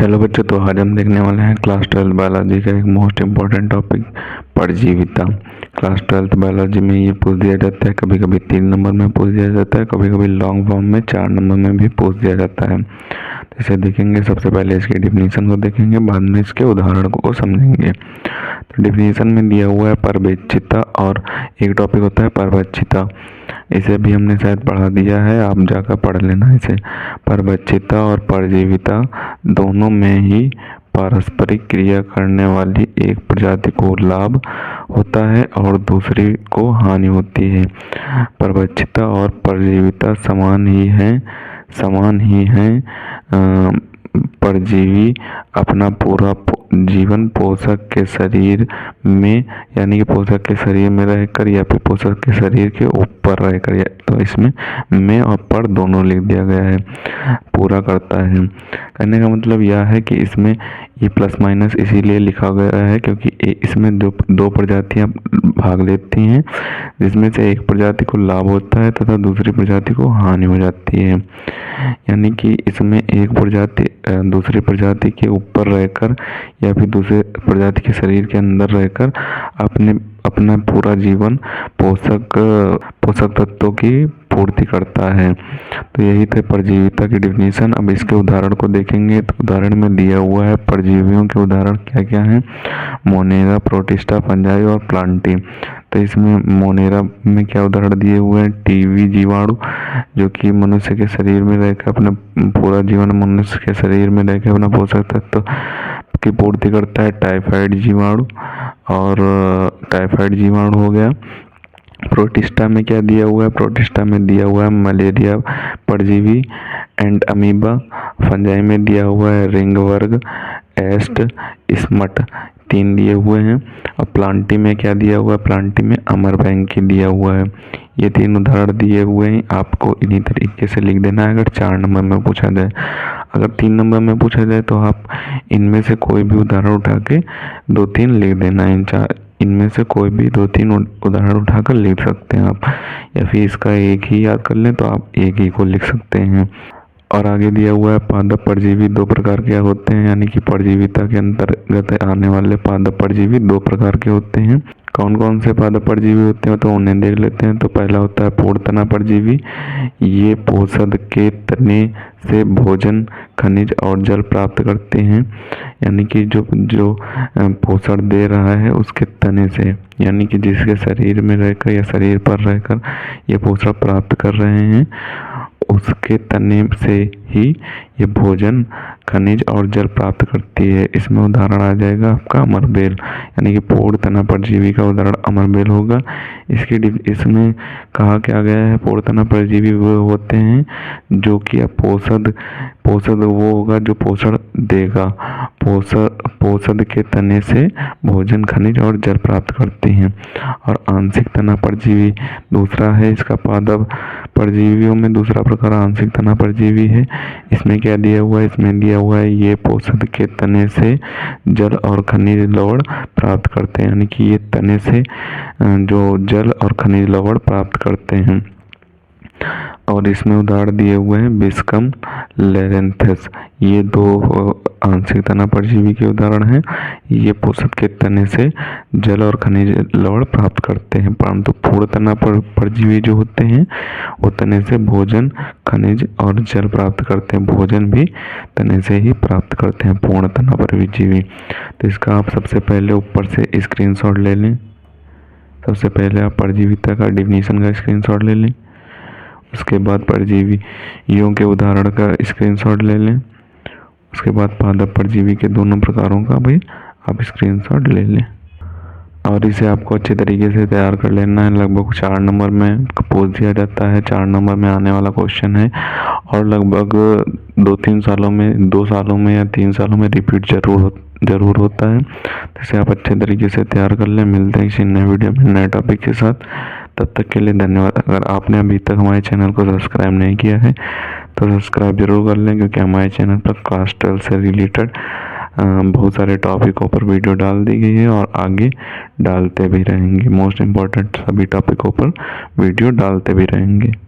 Hello बच्चों, तो आज हम देखने वाले हैं क्लास 12 बायोलॉजी का एक मोस्ट इम्पॉर्टेंट टॉपिक परजीविता। क्लास 12 बायोलॉजी में ये पूछ दिया जाता है, कभी कभी 3 नंबर में पूछ दिया जाता है, कभी कभी लॉन्ग फॉर्म में 4 नंबर में भी पूछ दिया जाता है। तो इसे देखेंगे, सबसे पहले इसकी डिफिनीशन को देखेंगे, बाद में इसके उदाहरण को समझेंगे। तो डिफिनीशन में दिया हुआ है परवेक्षिता, और एक टॉपिक होता है परवक्षिता। इसे भी हमने शायद पढ़ा दिया है, आप जाकर पढ़ लेना इसे। परवक्षिता और परजीविता दोनों में ही पारस्परिक क्रिया करने वाली एक प्रजाति को लाभ होता है और दूसरी को हानि होती है। परवक्षिता और परजीविता समान ही हैं। परजीवी अपना पूरा जीवन पोषक के शरीर में, यानी कि पोषक के शरीर में रहकर या फिर पोषक के शरीर के ऊपर रहकर, तो इसमें में और पर दोनों लिख दिया गया है, पूरा करता है। कहने का मतलब यह है कि इसमें ये प्लस माइनस इसीलिए लिखा गया है क्योंकि इसमें दो प्रजातियां भाग लेती हैं, जिसमें से एक प्रजाति को लाभ होता है तथा दूसरी प्रजाति को हानि हो जाती है। यानी कि इसमें एक प्रजाति दूसरी प्रजाति के ऊपर रहकर या फिर दूसरे प्रजाति के शरीर के अंदर रहकर अपना पूरा जीवन पोषक तत्वों की पूर्ति करता है। तो यही थे परजीविता की डिफिनीशन। अब इसके उदाहरण को देखेंगे, तो उदाहरण में दिया हुआ है परजीवियों के उदाहरण क्या क्या हैं। मोनेरा, प्रोटिस्टा, फंजाई और प्लांटी। तो इसमें मोनेरा में क्या उदाहरण दिए हुए हैं, टीबी जीवाणु, जो कि मनुष्य के शरीर में रहकर अपना पूरा जीवन मनुष्य के शरीर में रहकर अपना पोषक तत्व की पूर्ति करता है। टाइफाइड जीवाणु, और टाइफाइड जीवाणु हो गया। प्रोटिस्टा में क्या दिया हुआ है, प्रोटिस्टा में दिया हुआ है मलेरिया परजीवी एंड अमीबा। फंजाई में दिया हुआ है रिंग वर्ग, एस्ट, स्मट, 3 दिए हुए हैं। और प्लांटी में क्या दिया हुआ है, प्लांटी में अमरबैंकी दिया हुआ है। ये 3 उदाहरण दिए हुए हैं, आपको इन्हीं तरीके से लिख देना है अगर 4 नंबर में पूछा जाए। अगर 3 नंबर में पूछा जाए तो आप इनमें से कोई भी उदाहरण उठा के 2-3 लिख देना है। इनमें से कोई भी 2-3 उदाहरण उठाकर लिख सकते हैं आप, या फिर इसका एक ही याद कर लें तो आप एक ही को लिख सकते हैं। और आगे दिया हुआ है पादप परजीवी 2 प्रकार के होते हैं, यानी कि परजीविता के अंतर्गत आने वाले पादप परजीवी 2 प्रकार के होते हैं। कौन कौन से पादप परजीवी होते हैं तो उन्हें देख लेते हैं। तो पहला होता है पूर्णतना परजीवी। ये पोषक के तने से भोजन, खनिज और जल प्राप्त करते हैं, यानी कि जो पोषण दे रहा है उसके तने से, यानी कि जिसके शरीर में रहकर या शरीर पर रहकर ये पोषण प्राप्त कर रहे हैं, उसके तने से ही ये भोजन, खनिज और जल प्राप्त करती है। इसमें उदाहरण आ जाएगा आपका अमरबेल, यानी कि पूर्ण तना परजीवी का उदाहरण अमरबेल होगा। इसमें कहा क्या गया है, पूर्ण तना परजीवी वो होते हैं जो कि पोषक वो होगा जो पोषण देगा। पोषक के तने से भोजन, खनिज और जल प्राप्त करती हैं। और आंशिक तना परजीवी दूसरा है, इसका पादप परजीवियों में दूसरा प्रकार आंशिक तना परजीवी है। इसमें क्या दिया हुआ है, इसमें दिया हुआ है ये पोषक के तने से जल और खनिज लवण प्राप्त करते हैं, यानी कि ये तने से जो जल और खनिज लवण प्राप्त करते हैं। और इसमें उदाहरण दिए हुए हैं बिस्कम, लेरेंथस, ये 2 आंशिक तना परजीवी के उदाहरण हैं। ये पोषक के तने से जल और खनिज लवण प्राप्त करते हैं, परंतु पूर्ण तना परजीवी जो होते हैं वो तने से भोजन, खनिज और जल प्राप्त करते हैं। भोजन भी तने से ही प्राप्त करते हैं पूर्ण तना परजीवी। तो इसका आप सबसे पहले ऊपर से स्क्रीनशॉट ले लें। सबसे पहले आप परजीविता का डिफिनीशन का स्क्रीनशॉट ले लें, उसके बाद परजीवियों के उदाहरण का स्क्रीनशॉट ले लें, उसके बाद पादप परजीवी के दोनों प्रकारों का भी आप स्क्रीनशॉट ले लें। और इसे आपको अच्छे तरीके से तैयार कर लेना है। लगभग 4 नंबर में पूछ दिया जाता है, 4 नंबर में आने वाला क्वेश्चन है, और लगभग 2 सालों में या 3 सालों में रिपीट जरूर होता है। तो इसे आप अच्छे तरीके से तैयार कर लें। मिलते हैं किसी नए वीडियो में नए टॉपिक के साथ, तब तक के लिए धन्यवाद। अगर आपने अभी तक हमारे चैनल को सब्सक्राइब नहीं किया है तो सब्सक्राइब जरूर कर लें, क्योंकि हमारे चैनल पर क्लास 12 से रिलेटेड बहुत सारे टॉपिकों पर वीडियो डाल दी गई है और आगे डालते भी रहेंगे। मोस्ट इम्पॉर्टेंट सभी टॉपिकों पर वीडियो डालते भी रहेंगे।